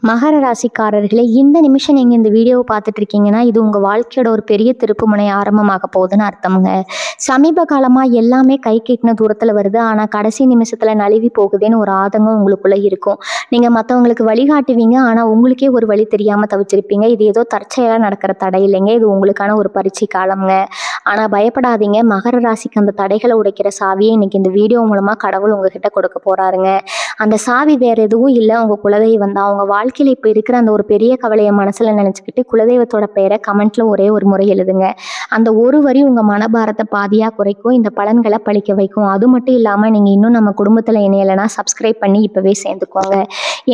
மகர ராசிக்காரர்களே, இந்த நிமிஷம் நீங்க இந்த வீடியோவை பார்த்துட்டு இருக்கீங்கன்னா, இது உங்க வாழ்க்கையோட ஒரு பெரிய திருப்புமுனை ஆரம்பமாக போகுதுன்னு அர்த்தம்ங்க. சமீப காலமா எல்லாமே கை கெட்டின தூரத்துல வருது. ஆனா கடைசி நிமிஷத்துல நழுவி போகுதேன்னு ஒரு ஆதங்கம் உங்களுக்குள்ள இருக்கும். நீங்க மத்தவங்களுக்கு வழிகாட்டுவீங்க. ஆனா உங்களுக்கே ஒரு வழி தெரியாம தவிச்சிருப்பீங்க. இது ஏதோ தற்செயலா நடக்கிற தடை இல்லைங்க. இது உங்களுக்கான ஒரு பரீட்சை காலம்ங்க. ஆனா பயப்படாதீங்க. மகர ராசிக்கு அந்த தடைகளை உடைக்கிற சாவியை இன்னைக்கு இந்த வீடியோ மூலமா கடவுள் உங்ககிட்ட கொடுக்க போறாருங்க. அந்த சாவி வேற எதுவும் இல்லை, உங்க குலதெய்வம் தான். உங்க வாழ்க்கையில இப்ப இருக்கிற அந்த ஒரு பெரிய கவலையை மனசுல நினைச்சுக்கிட்டு குலதெய்வத்தோட பெயரை கமெண்ட்ல ஒரே ஒரு முறை எழுதுங்க. அந்த ஒரு வரி உங்க மனபாரத்தை பாதியா குறைக்கும், இந்த பலன்களை பழிக்க வைக்கும். அது மட்டும் இல்லாம நீங்க இன்னும் நம்ம குடும்பத்துல இணையலைன்னா சப்ஸ்கிரைப் பண்ணி இப்பவே சேர்ந்துக்கோங்க.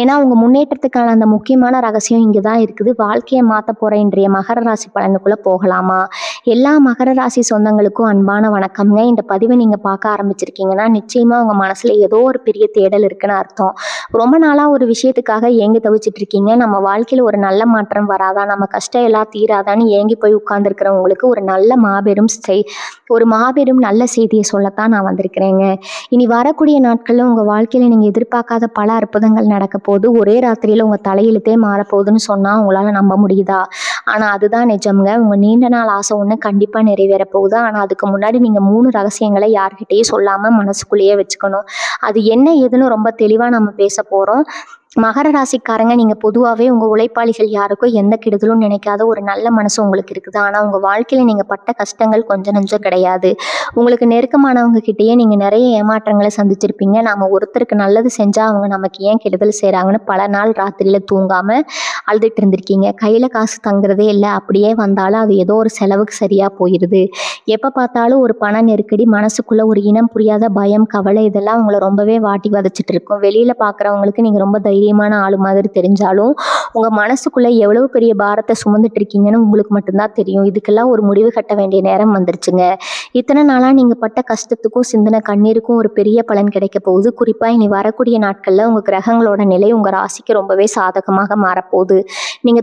ஏன்னா உங்க முன்னேற்றத்துக்கான அந்த முக்கியமான ரகசியம் இங்கதான் இருக்குது. வாழ்க்கையை மாத்த போற இன்றைய மகர ராசி பலனுக்குள்ள போகலாமா? எல்லா மகர ராசி சொந்தங்களுக்கும் அன்பான வணக்கம்ங்க. இந்த பதிவை நீங்க பார்க்க ஆரம்பிச்சிருக்கீங்கன்னா நிச்சயமா உங்க மனசுல ஏதோ ஒரு பெரிய தேடல் இருக்குன்னு அர்த்தம். ரொம்ப நாளா ஒரு விஷயத்துக்காக ஏங்கி தவிச்சிட்டு இருக்கீங்க. நம்ம வாழ்க்கையில ஒரு நல்ல மாற்றம் வராதா, நம்ம கஷ்டம் எல்லாம் தீராதான்னு ஏங்கி போய் உட்கார்ந்துருக்கிறவங்களுக்கு ஒரு மாபெரும் நல்ல செய்தியை சொல்லத்தான் நான் வந்திருக்கிறேங்க. இனி வரக்கூடிய நாட்கள்ல உங்க வாழ்க்கையில நீங்க எதிர்பார்க்காத பல அற்புதங்கள் நடக்க போகுது. ஒரே ராத்திரியில உங்க தலையெழுத்தே மாறப்போகுதுன்னு சொன்னா உங்களால நம்ப முடியுதா? ஆனா அதுதான் நிஜம்ங்க. உங்க நீண்ட நாள் ஆசை ஒண்ணு கண்டிப்பா நிறைவேற போகுது. ஆனா அதுக்கு முன்னாடி நீங்க 3 ரகசியங்களை யார்கிட்டயும் சொல்லாம மனசுக்குள்ளேயே வச்சுக்கணும். அது என்ன ஏதுன்னு ரொம்ப தெளிவா நம்ம பேச போறோம். மகர ராசிக்காரங்க, நீங்க பொதுவாகவே உங்க உழைப்பாளிகள் யாருக்கும் எந்த கெடுதலும் நினைக்காத ஒரு நல்ல மனசு உங்களுக்கு இருக்குது. ஆனா உங்க வாழ்க்கையில நீங்க பட்ட கஷ்டங்கள் கொஞ்சம் நஞ்சம் கிடையாது. உங்களுக்கு நெருக்கமானவங்க கிட்டேயே நீங்க நிறைய ஏமாற்றங்களை சந்திச்சிருப்பீங்க. நாம ஒருத்தருக்கு நல்லது செஞ்சா அவங்க நமக்கு ஏன் கெடுதல் செய்றாங்கன்னு பல நாள் ராத்திரியில தூங்காம அழுதுட்டு இருந்திருக்கீங்க. கையில காசு தங்குறதே இல்லை, அப்படியே வந்தாலும் அது ஏதோ ஒரு செலவுக்கு சரியா போயிருது. எப்ப பார்த்தாலும் ஒரு பண நெருக்கடி, மனசுக்குள்ள ஒரு இனம் புரியாத பயம், கவலை, இதெல்லாம் உங்களை ரொம்பவே வாட்டி வதச்சிட்டு இருக்கும். வெளியில பாக்குறவங்களுக்கு நீங்க ரொம்ப தைரியமான ஆளு மாதிரி தெரிஞ்சாலும் உங்க மனசுக்குள்ள எவ்வளவு பெரிய பாரத்தை சுமந்துட்டு இருக்கீங்கன்னு உங்களுக்கு மட்டும்தான் தெரியும். இதுக்கெல்லாம் ஒரு முடிவு கட்ட வேண்டிய நேரம் வந்துருச்சுங்க. இத்தனை நாளா நீங்க பட்ட கஷ்டத்துக்கும் சிந்தின கண்ணீருக்கும் ஒரு பெரிய பலன் கிடைக்க போகுது. குறிப்பா இனி வரக்கூடிய நாட்கள்ல உங்க கிரகங்களோட நிலை உங்க ராசிக்கு ரொம்பவே சாதகமாக மாறப்போகுது. நீங்க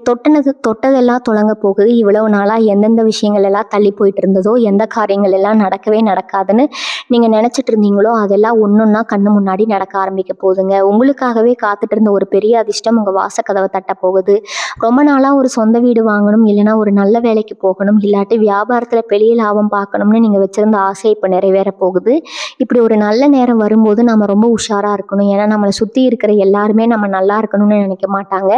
தொட்டதெல்லாம் தொடங்க போகுது. இவ்வளவு நாளா எந்தெந்த விஷயங்கள் எல்லாம் தள்ளி போயிட்டு இருந்ததோ, எந்த காரியங்கள் எல்லாம் நடக்கவே நடக்காதுன்னு நீங்க நினைச்சிட்டு இருந்தீங்களோ, அதெல்லாம் ஒன்னொன்னா கண்ணு முன்னாடி நடக்க ஆரம்பிக்க போகுதுங்க. உங்களுக்காகவே காத்துட்டு இருந்த ஒரு பெரிய அதிர்ஷ்டம் உங்க வாசக்கதவை தட்ட போகுது. ரொம்ப நாளா ஒரு சொந்த வீடு வாங்கணும், இல்லைன்னா ஒரு நல்ல வேலைக்கு போகணும், இல்லாட்டி வியாபாரத்துல பெரிய லாபம் பார்க்கணும்னு நீங்க வச்சிருந்த ஆசை இப்ப நிறைவேற போகுது. இப்படி ஒரு நல்ல நேரம் வரும்போது நம்ம ரொம்ப உஷாரா இருக்கணும். ஏன்னா நம்மளை சுத்தி இருக்கிற எல்லாருமே நம்ம நல்லா இருக்கணும்னு நினைக்க மாட்டாங்க.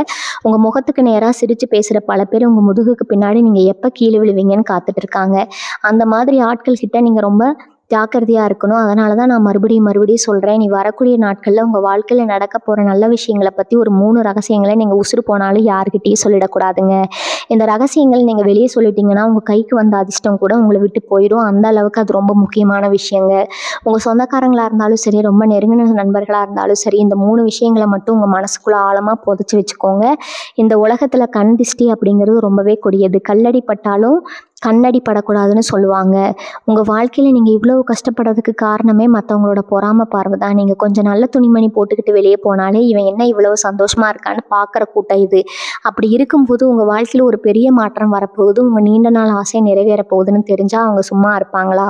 உங்க முகத்துக்கு நேரா சிரிச்சு பேசுற பல பேர் உங்க முதுகுக்கு பின்னாடி நீங்க எப்ப கீழே விழுவீங்கன்னு காத்துட்டு இருக்காங்க. அந்த மாதிரி ஆட்கள் கிட்ட நீங்க ரொம்ப ஜாக்கிரதையா இருக்கணும். அதனாலதான் நான் மறுபடியும் சொல்றேன். நீ வரக்கூடிய நாட்கள்ல உங்க வாழ்க்கையில நடக்க போற நல்ல விஷயங்களை பத்தி ஒரு 3 ரகசியங்களை நீங்க உசுறு போனாலும் யாருக்கிட்டையும் சொல்லிடக்கூடாதுங்க. இந்த ரகசியங்கள் நீங்க வெளியே சொல்லிட்டீங்கன்னா உங்க கைக்கு வந்த அதிர்ஷ்டம் கூட உங்களை விட்டு போயிடும். அந்த அளவுக்கு அது ரொம்ப முக்கியமான விஷயங்க. உங்க சொந்தக்காரங்களா இருந்தாலும் சரி, ரொம்ப நெருங்கின நண்பர்களா இருந்தாலும் சரி, இந்த 3 விஷயங்களை மட்டும் உங்க மனசுக்குள்ள ஆழமா புதைச்சு வச்சுக்கோங்க. இந்த உலகத்துல கண் திஷ்டி அப்படிங்கிறது ரொம்பவே கொடியது. கல்லடி பட்டாலும் கண்ணடி படக்கூடாதுன்னு சொல்லுவாங்க. உங்க வாழ்க்கையில நீங்க இவ்வளவு கஷ்டப்படுறதுக்கு காரணமே மற்றவங்களோட பொறாம பார்வை தான். நீங்க கொஞ்சம் நல்ல துணிமணி போட்டுக்கிட்டு வெளியே போனாலே இவன் என்ன இவ்வளவு சந்தோஷமா இருக்கான்னு பார்க்குற கூட்டம் இது. அப்படி இருக்கும்போது உங்க வாழ்க்கையில ஒரு பெரிய மாற்றம் வரப்போகுது. உங்க நீண்ட நாள் ஆசை நிறைவேற போகுதுன்னு தெரிஞ்சா அவங்க சும்மா இருப்பாங்களா?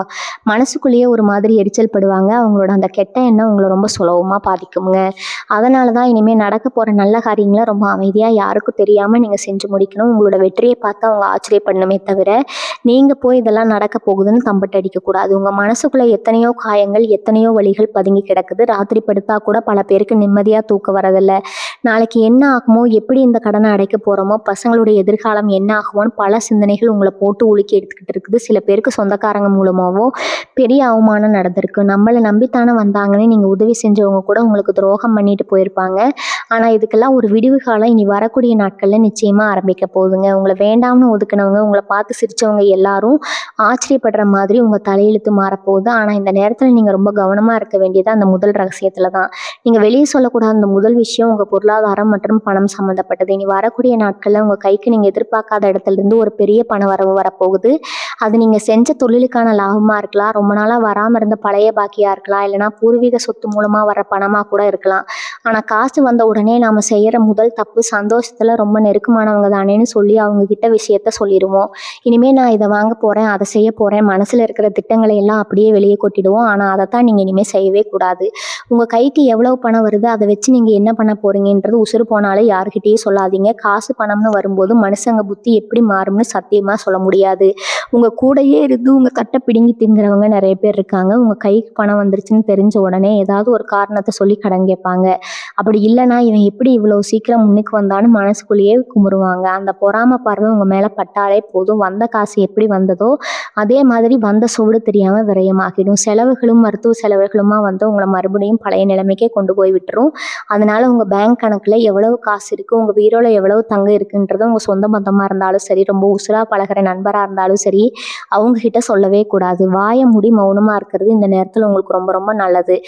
மனசுக்குள்ளேயே ஒரு மாதிரி எரிச்சல் படுவாங்க. அவங்களோட அந்த கெட்ட எண்ணம் உங்களை ரொம்ப சுலபமா பாதிக்குங்க. அதனாலதான் இனிமேல் நடக்க போற நல்ல காரியங்களை ரொம்ப அமைதியா யாருக்கும் தெரியாம நீங்க செஞ்சு முடிக்கணும். உங்களோட வெற்றியை பார்த்து அவங்க ஆச்சரியப்படணுமே தவிர நீங்க போய் இதெல்லாம் நடக்க போகுதுன்னு தம்பட்டு அடிக்க கூடாது. உங்க மனசுக்குள்ள எத்தனையோ காயங்கள், எத்தனையோ வலிகள் பதுங்கி கிடக்குது. ராத்திரி படுத்தா கூட பல பேருக்கு நிம்மதியா தூக்கம் வரதில்ல. நாளைக்கு என்ன ஆகுமோ, எப்படி இந்த கடனை அடைக்க போறோமோ, பசங்களுடைய எதிர்காலம் என்ன ஆகுமோன்னு பல சிந்தனைகள் உங்களை போட்டு உலுக்கி எடுத்துக்கிட்டு இருக்குது. சில பேருக்கு சொந்தக்காரங்க மூலமாவோ பெரிய அவமானம் நடந்திருக்கு. நம்மளை நம்பித்தானே வந்தாங்கன்னு நீங்க உதவி செஞ்சவங்க கூட உங்களுக்கு துரோகம் பண்ணிட்டு போயிருப்பாங்க. ஆனா இதுக்கெல்லாம் ஒரு விடிவு காலம் இனி வரக்கூடிய நாட்கள்ல நிச்சயமா ஆரம்பிக்க போகுதுங்க. உங்களை வேண்டாம்னு ஒதுக்குனவங்க, உங்களை பார்த்து சிரிச்சவங்க எல்லாரும் ஆச்சரியப்படுற மாதிரி உங்க தலையெழுத்து மாறப்போகுது. ஆனா இந்த நேரத்துல நீங்க ரொம்ப கவனமா இருக்க வேண்டியது அந்த முதல் ரகசியத்துல தான். நீங்க வெளியே சொல்லக்கூடாத அந்த முதல் விஷயம் உங்க பொருளாதாரம் மற்றும் பணம் சம்பந்தப்பட்டது. இனி வரக்கூடிய நாட்கள்ல உங்க கைக்கு நீங்க எதிர்பார்க்காத இடத்துல இருந்து ஒரு பெரிய பண வரவு வரப்போகுது. அது நீங்க செஞ்ச தொழிலுக்கான லாபமா இருக்கலாம், ரொம்ப நாளா வராம இருந்த பழைய பாக்கியா இருக்கலாம், இல்லைன்னா பூர்வீக சொத்து மூலமா வர பணமா கூட இருக்கலாம். ஆனா காசு வந்த உடனே நாம செய்யற முதல் தப்பு சந்தோஷத்துல ரொம்ப நெருக்கமானவங்க தானேன்னு சொல்லி அவங்க கிட்ட விஷயத்த சொல்லிடுவோம். இனிமே நான் இதை வாங்க போகிறேன், அதை செய்ய போகிறேன், மனசில் இருக்கிற திட்டங்களை எல்லாம் அப்படியே வெளியே கொட்டிடுவோம். ஆனால் அதைத்தான் நீங்கள் இனிமேல் செய்யவே கூடாது. உங்கள் கைக்கு எவ்வளவு பணம் வருது, அதை வச்சு நீங்கள் என்ன பண்ண போகிறீங்கன்றது உசுறு போனாலே யாருக்கிட்டேயும் சொல்லாதீங்க. காசு பணம்னு வரும்போது மனுஷங்க புத்தி எப்படி மாறும்னு சத்தியமாக சொல்ல முடியாது. உங்கள் கூடயே இருந்து உங்கள் தட்டை பிடுங்கி திங்கிறவங்க நிறைய பேர் இருக்காங்க. உங்கள் கைக்கு பணம் வந்துருச்சுன்னு தெரிஞ்ச உடனே ஏதாவது ஒரு காரணத்தை சொல்லி கடன் கேட்பாங்க. அப்படி இல்லைன்னா இவன் எப்படி இவ்வளோ சீக்கிரம் முன்னுக்கு வந்தான்னு மனசுக்குள்ளேயே குமுறுவாங்க. அந்த பொறாமை பார்வை உங்கள் மேலே பட்டாலே போதும், வந்த காசு எப்படி வந்ததோ அதே மாதிரி வந்த சோடு தெரியாமல் விரயமாகிடும். செலவுகளும் மருத்துவ செலவுகளுமா வந்து உங்களை மறுபடியும் பழைய நிலைமைக்கே கொண்டு போய் விட்டுரும். அதனால உங்கள் பேங்க் கணக்கில் எவ்வளவு காசு இருக்குது, உங்கள் வீரோல எவ்வளவு தங்கம் இருக்குன்றது உங்கள் சொந்த பந்தமாக இருந்தாலும் சரி, ரொம்ப உசுரா பழகிற நண்பராக இருந்தாலும் சரி, அவங்கக்கிட்ட சொல்லவே கூடாது. வாயை மூடி மௌனமாக இருக்கிறது இந்த நேரத்தில் உங்களுக்கு ரொம்ப ரொம்ப நல்லது.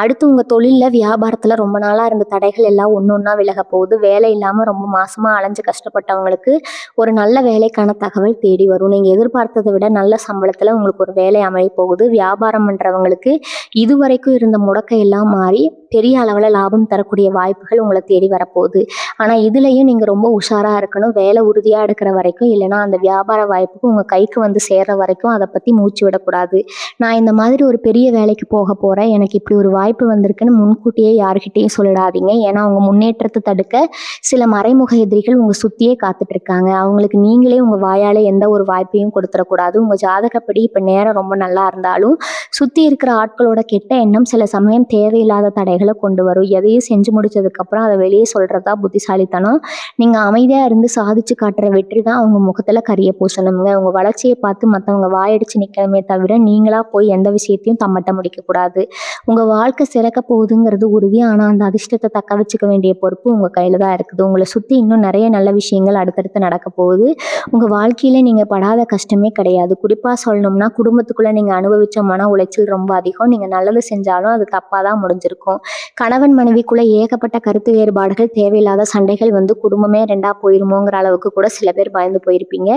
அடுத்து உங்கள் தொழிலில் வியாபாரத்தில் ரொம்ப நாளாக இருந்த தடைகள் எல்லாம் ஒன்று ஒன்றா விலக போகுது. வேலை இல்லாமல் ரொம்ப மாசமாக அலைஞ்சு கஷ்டப்பட்டவங்களுக்கு ஒரு நல்ல வேலைக்கான தகவல் தேடி வரும். நீங்கள் எதிர்பார்த்ததை விட நல்ல சம்பளத்தில் உங்களுக்கு ஒரு வேலை அமைய போகுது. வியாபாரம் பண்ணுறவங்களுக்கு இதுவரைக்கும் இருந்த முடக்கை எல்லாம் மாறி பெரிய அளவில் லாபம் தரக்கூடிய வாய்ப்புகள் உங்களை தேடி வரப்போகுது. ஆனால் இதுலேயும் நீங்கள் ரொம்ப உஷாராக இருக்கணும். வேலை உறுதியாக எடுக்கிற வரைக்கும், இல்லைனா அந்த வியாபார வாய்ப்புக்கு உங்கள் கைக்கு வந்து சேர்ற வரைக்கும் அதை பற்றி மூச்சு விடக்கூடாது. நான் இந்த மாதிரி ஒரு பெரிய வேலைக்கு போக போகிறேன், எனக்கு இப்படி ஒரு வாய்ப்பு வந்திருக்குன்னு முன்கூட்டியே யாருக்கிட்டையும் சொல்லிடாதீங்க. ஏன்னா அவங்க முன்னேற்றத்தை தடுக்க சில மறைமுக எதிரிகள் உங்கள் சுற்றியே காத்துட்ருக்காங்க. அவங்களுக்கு நீங்களே உங்கள் வாயால் எந்த ஒரு வாய்ப்பையும் கொடுத்துடக்கூடாது. உங்கள் ஜாதகப்படி இப்போ நேரம் ரொம்ப நல்லா இருந்தாலும் சுற்றி இருக்கிற ஆட்களோட கெட்ட எண்ணம் சில சமயம் தேவையில்லாத தடைகளை கொண்டு வரும். எதையும் செஞ்சு முடிச்சதுக்கப்புறம் அதை வெளியே சொல்கிறதா புத்திசாலித்தனம். நீங்கள் அமைதியாக இருந்து சாதிச்சு காட்டுற வெற்றி தான் அவங்க முகத்தில் கரிய பூசணுங்க. உங்கள் வளர்ச்சியை பார்த்து மற்றவங்க வாயடிச்சு நிற்கணுமே தவிர நீங்களாக போய் எந்த விஷயத்தையும் தம்மட்ட முடிக்கக்கூடாது. உங்கள் வாழ்க்கை சிறக்க போகுதுங்கிறது உறுதி. ஆனால் அந்த அதிர்ஷ்டத்தை தக்க வச்சுக்க வேண்டிய பொறுப்பு உங்கள் கையில் தான் இருக்குது. உங்களை சுற்றி இன்னும் நிறைய நல்ல விஷயங்கள் அடுத்தடுத்து நடக்க போகுது. உங்கள் வாழ்க்கையில் நீங்கள் படாத கஷ்டமே கிடையாது. குறிப்பாக சொல்லணும்னா குடும்பத்துக்குள்ளே நீங்கள் அனுபவித்த மன உளைச்சல் ரொம்ப அதிகம். நீங்கள் நல்லது செஞ்சாலும் அது தப்பாக தான் முடிஞ்சிருக்கும். கணவன் மனைவிக்குள்ளே ஏகப்பட்ட கருத்து வேறுபாடுகள், தேவையில்லாத சண்டைகள் வந்து குடும்பமே ரெண்டாக போயிருமோங்கிற அளவுக்கு கூட சில பேர் பயந்து போயிருப்பீங்க.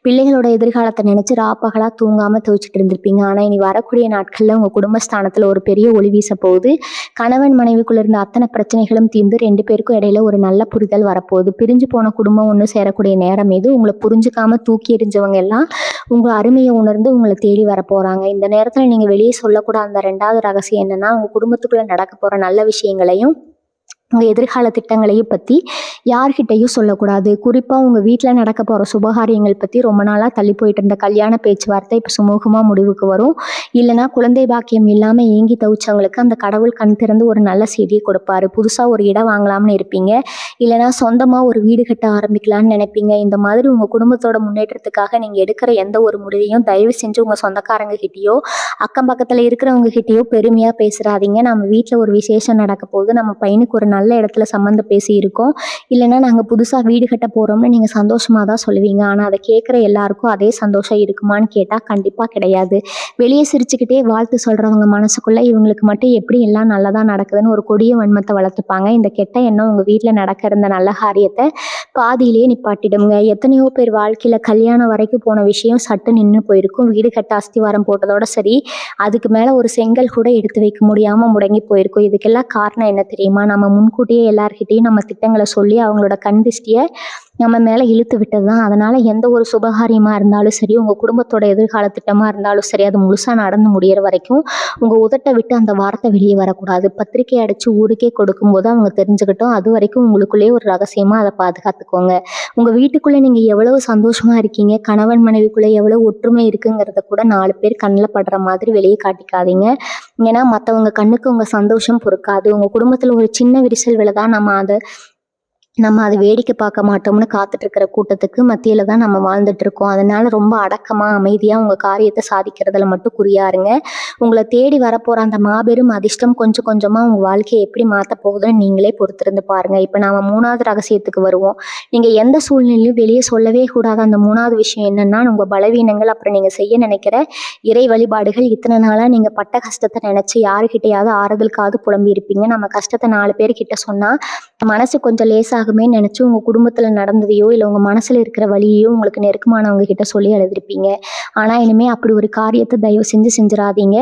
பிள்ளைகளோட எதிர்காலத்தை நினச்சி ராப்பகலாக தூங்காமல் துவச்சிட்டு இருந்திருப்பீங்க. ஆனால் இனி வரக்கூடிய நாட்களில் உங்கள் குடும்பஸ்தானத்தில் ஒரு பெரிய ஒளி வீச போகுது. கணவன் மனைவிக்குள்ள இருந்த அத்தனை பிரச்சனைகளும் தீர்ந்து 2 பேருக்கும் இடையில ஒரு நல்ல புரிதல் வரப்போகுது. பிரிஞ்சு போன குடும்பம் ஒன்று சேரக்கூடிய நேரம் இது. உங்களை புரிஞ்சுக்காம தூக்கி எறிஞ்சவங்க எல்லாம் உங்கள் அருமையை உணர்ந்து உங்களை தேடி வர போகிறாங்க. இந்த நேரத்தில் நீங்கள் வெளியே சொல்லக்கூடாத அந்த 2வது ரகசியம் என்னென்னா, உங்கள் குடும்பத்துக்குள்ளே நடக்க போகிற நல்ல விஷயங்களையும் உங்கள் எதிர்கால திட்டங்களையும் பற்றி யார்கிட்டையும் சொல்லக்கூடாது. குறிப்பாக உங்கள் வீட்டில் நடக்க போகிற சுபகாரியங்கள் பற்றி ரொம்ப நாளாக தள்ளி போயிட்டு இருந்த கல்யாண பேச்சுவார்த்தை இப்போ சுமூகமாக முடிவுக்கு வரும். இல்லைனா குழந்தை பாக்கியம் இல்லாமல் ஏங்கி தவிச்சவங்களுக்கு அந்த கடவுள் கண் திறந்து ஒரு நல்ல செய்தியை கொடுப்பாரு. புதுசாக ஒரு இடம் வாங்கலாம்னு இருப்பீங்க, இல்லைனா சொந்தமாக ஒரு வீடு கட்ட ஆரம்பிக்கலான்னு நினைப்பீங்க. இந்த மாதிரி உங்கள் குடும்பத்தோட முன்னேற்றத்துக்காக நீங்கள் எடுக்கிற எந்த ஒரு முடிவையும் தயவு செஞ்சு உங்கள் சொந்தக்காரங்க கிட்டேயோ அக்கம் பக்கத்தில் இருக்கிறவங்க கிட்டேயோ பெருமையாக பேசுகிறாதீங்க. நம்ம வீட்டில் ஒரு விசேஷம் நடக்க போகுது, நம்ம பையனுக்கு ஒரு நல்ல இடத்துல சம்மந்தம் பேசி இருக்கோம், இல்லைன்னா நாங்கள் புதுசாக வீடு கட்ட போகிறோம்னு நீங்கள் சந்தோஷமாக தான் சொல்லுவீங்க. ஆனால் அதை கேட்குற எல்லாருக்கும் அதே சந்தோஷம் இருக்குமான்னு கேட்டால் கண்டிப்பாக கிடையாது. வெளியே சிரிச்சுக்கிட்டே வாழ்த்து சொல்கிறவங்க மனசுக்குள்ளே இவங்களுக்கு மட்டும் எப்படி எல்லாம் நல்லதாக நடக்குதுன்னு ஒரு கொடிய வன்மத்தை வளர்த்துப்பாங்க. இந்த கெட்ட எண்ணம் உங்கள் வீட்டில் நடக்கிற இந்த நல்ல காரியத்தை பாதியிலே நிப்பாட்டிடுங்க. எத்தனையோ பேர் வாழ்க்கையில் கல்யாணம் வரைக்கும் போன விஷயம் சட்டு நின்று போயிருக்கும். வீடு கட்ட அஸ்திவாரம் போட்டதோட சரி, அதுக்கு மேலே ஒரு செங்கல் கூட எடுத்து வைக்க முடியாமல் முடங்கி போயிருக்கும். இதுக்கெல்லாம் காரணம் என்ன தெரியுமா? நம்ம முன்கூட்டியே எல்லார்கிட்டையும் நம்ம திட்டங்களை சொல்லி அவங்களோட கண் திருஷ்டியை நம்ம மேலே இழுத்து விட்டது தான். அதனால் எந்த ஒரு சுபகாரியமாக இருந்தாலும் சரி, உங்கள் குடும்பத்தோட எதிர்கால திட்டமாக இருந்தாலும் சரி, அது முழுசாக நடந்து முடிகிற வரைக்கும் உங்கள் உதட்டை விட்டு அந்த வார்த்தை வெளியே வரக்கூடாது. பத்திரிக்கை அடித்து ஊருக்கே கொடுக்கும்போது அவங்க தெரிஞ்சுக்கிட்டோம். அது வரைக்கும் உங்களுக்குள்ளேயே ஒரு ரகசியமாக அதை பாதுகாத்துக்கோங்க. உங்கள் வீட்டுக்குள்ளே நீங்கள் எவ்வளவு சந்தோஷமாக இருக்கீங்க, கணவன் மனைவிக்குள்ளே எவ்வளோ ஒற்றுமை இருக்குங்கிறத கூட 4 பேர் கண்ணில் படுற மாதிரி வெளியே காட்டிக்காதீங்க. ஏன்னா மற்றவங்க கண்ணுக்கு உங்கள் சந்தோஷம் பொறுக்காது. உங்கள் குடும்பத்தில் ஒரு சின்ன விரிசல் விழதான் நம்ம அதை வேடிக்கை பார்க்க மாட்டோம்னு காத்துட்ருக்கிற கூட்டத்துக்கு மத்தியில் தான் நம்ம வாழ்ந்துட்டுருக்கோம். அதனால் ரொம்ப அடக்கமாக அமைதியாக உங்கள் காரியத்தை சாதிக்கிறதுல மட்டும் குறியாருங்க. உங்களை தேடி வரப்போகிற அந்த மாபெரும் அதிர்ஷ்டம் கொஞ்சம் கொஞ்சமாக உங்கள் வாழ்க்கையை எப்படி மாற்ற போகுதுன்னு நீங்களே பொறுத்திருந்து பாருங்கள். இப்போ நாம் 3வது ரகசியத்துக்கு வருவோம். நீங்கள் எந்த சூழ்நிலையும் வெளியே சொல்லவே கூடாத அந்த 3வது விஷயம் என்னென்னா, உங்கள் பலவீனங்கள், அப்புறம் நீங்கள் செய்ய நினைக்கிற இறை வழிபாடுகள். இத்தனை நாளாக நீங்கள் பட்ட கஷ்டத்தை நினச்சி யாருக்கிட்டையாவது ஆறுதலுக்காவது புலம்பி இருப்பீங்க. நம்ம கஷ்டத்தை 4 பேர்கிட்ட சொன்னால் மனசு கொஞ்சம் லேசாகுமே நினச்சி உங்கள் குடும்பத்தில் நடந்ததையோ இல்லை உங்கள் மனசில் இருக்கிற வழியையோ உங்களுக்கு நெருக்கமானவங்க கிட்ட சொல்லி எழுதிருப்பீங்க. ஆனால் இனிமேல் அப்படி ஒரு காரியத்தை தயவு செஞ்சு செஞ்சிடாதீங்க.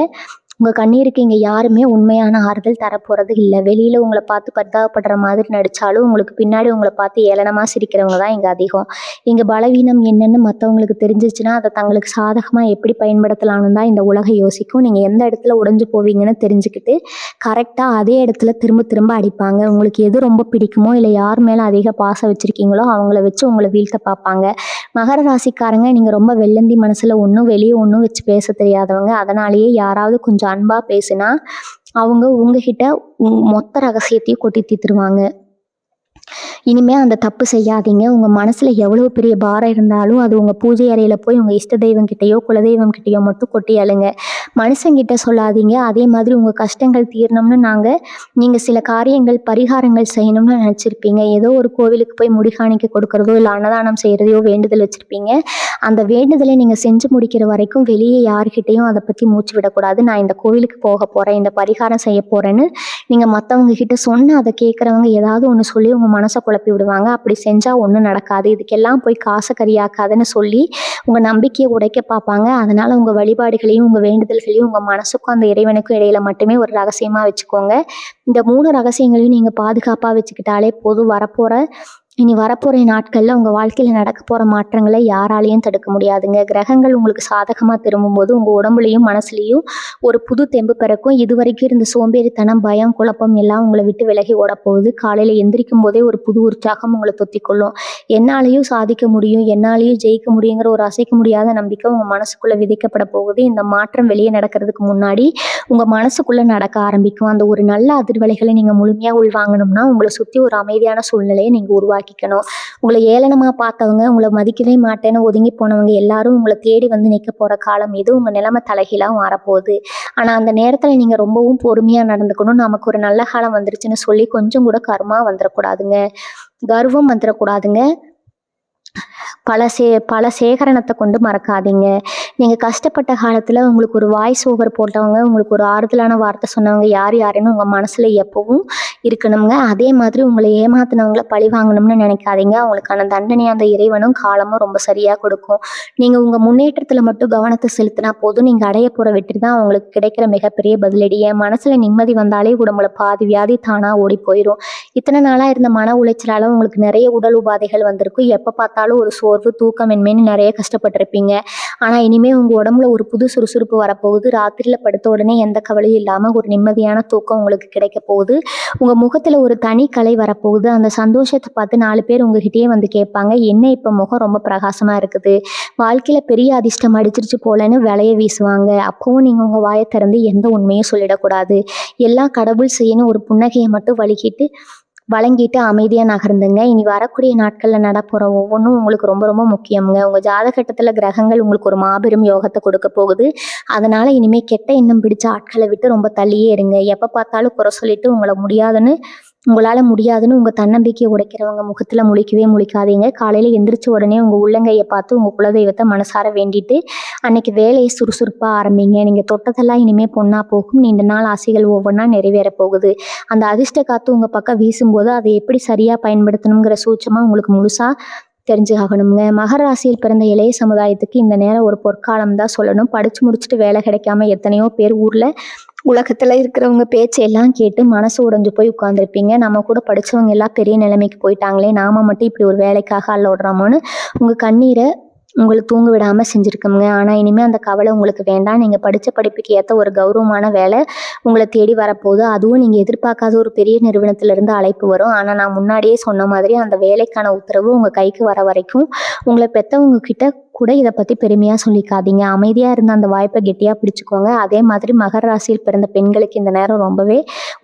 உங்கள் கண்ணீருக்கு இங்கே யாருமே உண்மையான ஆறுதல் தரப்போகிறது இல்லை. வெளியில் உங்களை பார்த்து பரிதாபப்படுற மாதிரி நடித்தாலும் உங்களுக்கு பின்னாடி உங்களை பார்த்து ஏளனமாக சிரிக்கிறவங்க தான் இங்கே அதிகம். இங்கே பலவீனம் என்னென்னு மற்றவங்களுக்கு தெரிஞ்சிச்சுன்னா அதை தங்களுக்கு சாதகமாக எப்படி பயன்படுத்தலாம்னு தான் இந்த உலகம் யோசிக்கும். நீங்கள் எந்த இடத்துல உடைஞ்சு போவீங்கன்னு தெரிஞ்சுக்கிட்டு கரெக்டாக அதே இடத்துல திரும்ப திரும்ப அடிப்பாங்க. உங்களுக்கு எது ரொம்ப பிடிக்குமோ இல்லை யார் மேலே அதிக பாசம் வச்சுருக்கீங்களோ அவங்கள வச்சு உங்களை வீழ்த்த பார்ப்பாங்க. மகர ராசிக்காரங்க, நீங்கள் ரொம்ப வெள்ளந்தி மனசில் ஒன்றும் வெளியே ஒன்றும் வச்சு பேச தெரியாதவங்க. அதனாலேயே யாராவது கொஞ்சம் அன்பாக பேசுனா அவங்க உங்ககிட்ட மொத்த ரகசியத்தையும் கொட்டி தீர்த்துருவாங்க. இனிமேல் அந்த தப்பு செய்யாதீங்க. உங்கள் மனசில் எவ்வளோ பெரிய பாரம் இருந்தாலும் அது உங்கள் பூஜை அறையில் போய் உங்கள் இஷ்ட தெய்வம் கிட்டேயோ குலதெய்வம் கிட்டேயோ மட்டும் கொட்டி அழுங்க. மனுஷங்கிட்ட சொல்லாதீங்க. அதே மாதிரி உங்கள் கஷ்டங்கள் தீரணும்னு நீங்கள் சில காரியங்கள் பரிகாரங்கள் செய்யணும்னு நினச்சிருப்பீங்க. ஏதோ ஒரு கோவிலுக்கு போய் முடிகாணிக்க கொடுக்குறதோ இல்லை அன்னதானம் செய்கிறதையோ வேண்டுதல் வச்சுருப்பீங்க. அந்த வேண்டுதலை நீங்கள் செஞ்சு முடிக்கிற வரைக்கும் வெளியே யாருக்கிட்டையும் அதை பற்றி மூச்சு விடக்கூடாது. நான் இந்த கோவிலுக்கு போக போகிறேன், இந்த பரிகாரம் செய்ய போகிறேன்னு நீங்கள் மற்றவங்க கிட்ட சொன்னால் அதை கேட்குறவங்க ஏதாவது ஒன்று சொல்லி உங்கள் மனசை குழப்பி விடுவாங்க. அப்படி செஞ்சால் ஒன்றும் நடக்காது. இதுக்கெல்லாம் போய் காசை கரியாக்காதுன்னு சொல்லி உங்கள் நம்பிக்கையை உடைக்க பார்ப்பாங்க. அதனால் உங்கள் வழிபாடுகளையும் உங்கள் வேண்டுதல்களையும் உங்கள் மனசுக்கும் அந்த இறைவனுக்கும் இடையில மட்டுமே ஒரு ரகசியமாக வச்சுக்கோங்க. இந்த 3 ரகசியங்களையும் நீங்கள் பாதுகாப்பாக வச்சுக்கிட்டாலே போதும். இனி வரப்போகிற நாட்களில் உங்கள் வாழ்க்கையில் நடக்க போகிற மாற்றங்களை யாராலையும் தடுக்க முடியாதுங்க. கிரகங்கள் உங்களுக்கு சாதகமாக திரும்பும்போது உங்கள் உடம்புலையும் மனசுலையும் ஒரு புது தெம்பு பிறக்கும். இது வரைக்கும் இருந்த சோம்பேறித்தனம், பயம், குழப்பம் எல்லாம் உங்களை விட்டு விலகி ஓடப்போகுது. காலையில் எந்திரிக்கும் போதே ஒரு புது உற்சாகம் உங்களை தொத்திக்கொள்ளும். என்னாலையும் சாதிக்க முடியும், என்னாலையும் ஜெயிக்க முடியுங்கிற ஒரு அசைக்க முடியாத நம்பிக்கை உங்கள் மனசுக்குள்ளே விதிக்கப்பட போகுது. இந்த மாற்றம் வெளியே நடக்கிறதுக்கு முன்னாடி உங்கள் மனசுக்குள்ளே நடக்க ஆரம்பிக்கும். அந்த ஒரு நல்ல அதிர்வலைகளை நீங்கள் முழுமையாக உள்வாங்கணும்னா உங்களை சுற்றி ஒரு அமைதியான சூழ்நிலையை நீங்கள் உருவாக்கிக்கணும். உங்களை ஏளனமாக பார்த்தவங்க, உங்களை மதிக்கவே மாட்டேன்னு ஒதுங்கி போனவங்க எல்லாரும் உங்களை தேடி வந்து நிற்க போகிற காலம் இது. உங்கள் நிலைமை தலைகீழாக மாறப்போகுது. ஆனால் அந்த நேரத்தில் நீங்கள் ரொம்பவும் பொறுமையாக நடந்துக்கணும். நமக்கு ஒரு நல்ல காலம் வந்துருச்சுன்னு சொல்லி கொஞ்சம் கூட வந்துடக்கூடாதுங்க, கர்வம் வந்துடக்கூடாதுங்க. பல சேகரணத்தை கொண்டு மறக்காதீங்க. நீங்கள் கஷ்டப்பட்ட காலத்தில் உங்களுக்கு ஒரு வாய்ஸ் ஓவர் போட்டவங்க, உங்களுக்கு ஒரு ஆறுதலான வார்த்தை சொன்னவங்க யாருன்னு உங்கள் மனசில் எப்பவும் இருக்கணுங்க. அதே மாதிரி உங்களை ஏமாத்தினவங்கள பழி வாங்கணும்னு நினைக்காதீங்க. அவங்களுக்கான தண்டனை அந்த இறைவனும் காலமும் ரொம்ப சரியாக கொடுக்கும். நீங்கள் உங்கள் முன்னேற்றத்தில் மட்டும் கவனத்தை செலுத்தினா போதும். நீங்கள் அடைய போகிற வெற்றி தான் அவங்களுக்கு கிடைக்கிற மிகப்பெரிய பதிலடி. என் மனசில் நிம்மதி வந்தாலே உடம்புல பாதி வியாதி தானாக ஓடி போயிடும். இத்தனை நாளாக இருந்த மன உளைச்சலால் உங்களுக்கு நிறைய உடல் உபாதைகள் வந்திருக்கும். எப்போ பார்த்தாலும் ஒரு சோர்வு, தூக்கமின்மைன்னு நிறைய கஷ்டப்பட்டிருப்பீங்க. ஆனால் இனிமேல் உங்கள் உடம்புல ஒரு புது சுறுசுறுப்பு வரப்போகுது. ராத்திரியில் படுத்த உடனே எந்த கவலையும் இல்லாமல் ஒரு நிம்மதியான தூக்கம் உங்களுக்கு கிடைக்க போகுது. உங்கள் முகத்தில் ஒரு தனி கலை வரப்போகுது. அந்த சந்தோஷத்தை பார்த்து 4 பேர் உங்ககிட்டயே வந்து கேட்பாங்க, என்ன இப்போ முகம் ரொம்ப பிரகாசமாக இருக்குது, வாழ்க்கையில் பெரிய அதிர்ஷ்டம் அடிச்சிருச்சு போலன்னு விலைய வீசுவாங்க. அப்போவும் நீங்கள் உங்கள் வாயை திறந்து எந்த உண்மையும் சொல்லிடக்கூடாது. எல்லாம் கடவுள் செய்யணும் ஒரு புன்னகையை மட்டும் வழங்கிட்டு அமைதியாக நகர்ந்துங்க. இனி வரக்கூடிய நாட்களில் நடப்போகிற ஒவ்வொன்றும் உங்களுக்கு ரொம்ப ரொம்ப முக்கியங்க. உங்கள் ஜாதகட்டத்தில் கிரகங்கள் உங்களுக்கு ஒரு மாபெரும் யோகத்தை கொடுக்க போகுது. அதனால் இனிமேல் கெட்ட எண்ணம் பிடிச்ச ஆட்களை விட்டு ரொம்ப தள்ளியே இருங்க. எப்போ பார்த்தாலும் குறை சொல்லிட்டு உங்களால் முடியாதுன்னு உங்கள் தன்னம்பிக்கையை உடைக்கிறவங்க முகத்தில் முழிக்காதீங்க. காலையில் எந்திரிச்ச உடனே உங்கள் உள்ளங்கையை பார்த்து உங்கள் குலதெய்வத்தை மனசார வேண்டிட்டு அன்னைக்கு வேலையை சுறுசுறுப்பாக ஆரம்பிங்க. நீங்கள் தொட்டதெல்லாம் இனிமேல் பொண்ணாக போகும். நீண்ட நாள் ஆசைகள் ஒவ்வொன்றா நிறைவேற போகுது. அந்த அதிர்ஷ்ட காற்று உங்கள் பக்கம் வீசும்போது அதை எப்படி சரியாக பயன்படுத்தணுங்கிற சூட்சமாக உங்களுக்கு முழுசாக தெரிஞ்சாகணுங்க. மகர ராசியில் பிறந்த இளைய சமுதாயத்துக்கு இந்த நேரம் ஒரு பொற்காலம் தான் சொல்லணும். படித்து முடிச்சுட்டு வேலை கிடைக்காம எத்தனையோ பேர் உலகத்தில் இருக்கிறவங்க பேச்செல்லாம் கேட்டு மனசு உடைஞ்சு போய் உட்காந்துருப்பீங்க. நம்ம கூட படித்தவங்க எல்லாம் பெரிய நிலைமைக்கு போயிட்டாங்களே, நாம மட்டும் இப்படி ஒரு வேலைக்காக அல்லோடுறோமோன்னு உங்கள் கண்ணீரை உங்களை தூங்க விடாமல் செஞ்சுருக்கோங்க. ஆனால் இனிமேல் அந்த கவலை உங்களுக்கு வேண்டாம். நீங்கள் படித்த படிப்புக்கு ஏற்ற ஒரு கௌரவமான வேலை உங்களை தேடி வரப்போகுது. அதுவும் நீங்கள் எதிர்பார்க்காத ஒரு பெரிய நிறுவனத்திலேருந்து அழைப்பு வரும். ஆனால் நான் முன்னாடியே சொன்ன மாதிரி அந்த வேலைக்கான உத்தரவு உங்கள் கைக்கு வர வரைக்கும் உங்களை பெற்றவங்க கிட்ட கூட இதை பற்றி பெருமையாக சொல்லிக்காதீங்க. அமைதியாக இருந்த அந்த வாய்ப்பை கெட்டியாக பிடிச்சிக்கோங்க. அதே மாதிரி மகர ராசியில் பிறந்த பெண்களுக்கு இந்த நேரம் ரொம்பவே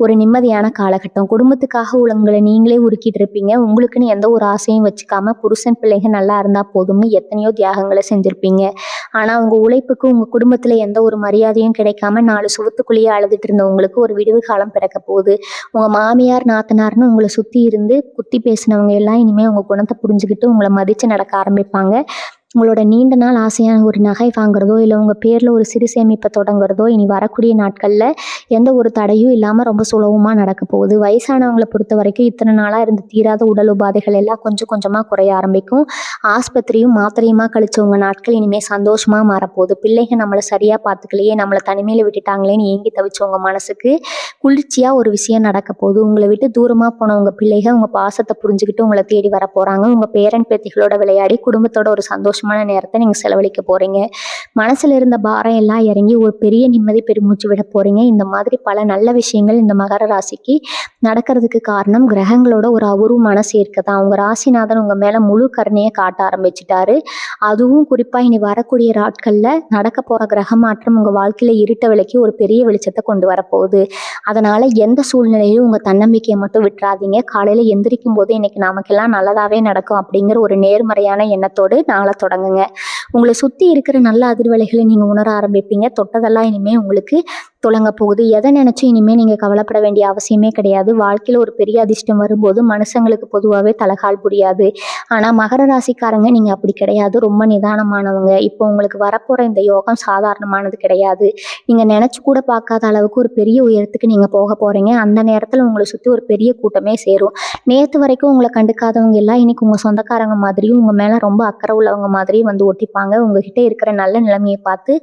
ஒரு நிம்மதியான காலகட்டம். குடும்பத்துக்காக உங்களை நீங்களே உருக்கிட்டு இருப்பீங்க. உங்களுக்குன்னு எந்த ஒரு ஆசையும் வச்சுக்காம புருஷன் பிள்ளைங்க நல்லா இருந்தால் போதும்னு எத்தனையோ தியாகங்களை செஞ்சுருப்பீங்க. ஆனால் உங்கள் உழைப்புக்கு உங்கள் குடும்பத்தில் எந்த ஒரு மரியாதையும் கிடைக்காம 4 சுவத்துக்குள்ளேயே அழுதுட்டு இருந்த உங்களுக்கு ஒரு விடிவு காலம் பிறக்க போகுது. உங்கள் மாமியார் நாத்தனார்னு உங்களை சுற்றி இருந்து குத்தி பேசினவங்க எல்லாம் இனிமேல் உங்கள் குணத்தை புரிஞ்சுக்கிட்டு உங்களை மதித்து நடக்க ஆரம்பிப்பாங்க. உங்களோட நீண்ட நாள் ஆசையான ஒரு நகை வாங்குறதோ, இல்லை உங்கள் பேரில் ஒரு சிறு சேமிப்பை தொடங்குறதோ இனி வரக்கூடிய நாட்களில் எந்த ஒரு தடையும் இல்லாமல் ரொம்ப சுலபமாக நடக்க போகுது. வயசானவங்களை பொறுத்த வரைக்கும் இத்தனை நாளாக இருந்து தீராத உடல் உபாதைகள் எல்லாம் கொஞ்சம் கொஞ்சமாக குறைய ஆரம்பிக்கும். ஆஸ்பத்திரியும் மாத்திரையுமா கழிச்சவங்க நாட்கள் இனிமேல் சந்தோஷமாக மாறப்போகுது. பிள்ளைங்க நம்மளை சரியாக பார்த்துக்கலையே, நம்மளை தனிமையில் விட்டுட்டாங்களேன்னு ஏங்கி தவிச்சவங்க மனசுக்கு குளிர்ச்சியாக ஒரு விஷயம் நடக்க போகுது. உங்களை விட்டு தூரமாக போன உங்கள் பிள்ளைகள் உங்கள் பாசத்தை புரிஞ்சுக்கிட்டு உங்களை தேடி வர போகிறாங்க. உங்கள் பேரன் பேத்திகளோட விளையாடி குடும்பத்தோட ஒரு சந்தோஷமான நேரத்தை நீங்கள் செலவழிக்க போகிறீங்க. மனசில் இருந்த பாரம் எல்லாம் இறங்கி ஒரு பெரிய நிம்மதி பெருமூச்சு விட போகிறீங்க. இந்த மாதிரி பல நல்ல விஷயங்கள் இந்த மகர ராசிக்கு நடக்கிறதுக்கு காரணம் கிரகங்களோட ஒரு அபூர்வமான சேர்க்கை தான். உங்கள் ராசிநாதன் உங்கள் மேலே முழு கருணையை காட்ட ஆரம்பிச்சிட்டாரு. அதுவும் குறிப்பாக இனி வரக்கூடிய நாட்களில் நடக்க போகிற கிரக மாற்றம் உங்கள் வாழ்க்கையில் இருட்ட விலைக்கு ஒரு பெரிய வெளிச்சத்தை கொண்டு வரப்போகுது. அதனால் எந்த சூழ்நிலையிலும் உங்கள் தன்னம்பிக்கையை மட்டும் விட்டுறாதீங்க. காலையில் எந்திரிக்கும் போது இன்னைக்கு நமக்கெல்லாம் நல்லதாகவே நடக்கும் அப்படிங்கிற ஒரு நேர்மறையான எண்ணத்தோடு நாளை தொடங்குங்க. உங்களை சுற்றி இருக்கிற நல்ல அதிர்வலைகளை நீங்கள் உணர ஆரம்பிப்பீங்க. தொட்டதெல்லாம் இனிமேல் உங்களுக்கு தொடங்க போகுது. எதை நினச்சும் இனிமேல் நீங்கள் கவலைப்பட வேண்டிய அவசியமே கிடையாது. வாழ்க்கையில் ஒரு பெரிய அதிர்ஷ்டம் வரும்போது மனுஷங்களுக்கு பொதுவாகவே தலகால் புரியாது. ஆனால் மகர ராசிக்காரங்க நீங்கள் அப்படி கிடையாது. ரொம்ப நிதானமானவங்க. இப்போ உங்களுக்கு வரப்போகிற இந்த யோகம் சாதாரணமானது கிடையாது. நீங்கள் நினச்சி கூட பார்க்காத அளவுக்கு ஒரு பெரிய உயரத்துக்கு நீங்கள் போக போகிறீங்க. அந்த நேரத்தில் உங்களை சுற்றி ஒரு பெரிய கூட்டமே சேரும். நேற்று வரைக்கும் உங்களை கண்டுக்காதவங்க எல்லாம் இன்னைக்கு உங்கள் சொந்தக்காரங்க மாதிரியும் உங்கள் மேலே ரொம்ப அக்கறை உள்ளவங்க மாதிரியும் வந்து ஒட்டிப்பாங்க. உங்ககிட்ட இருக்கிற நல்ல நிலைமையை பார்த்து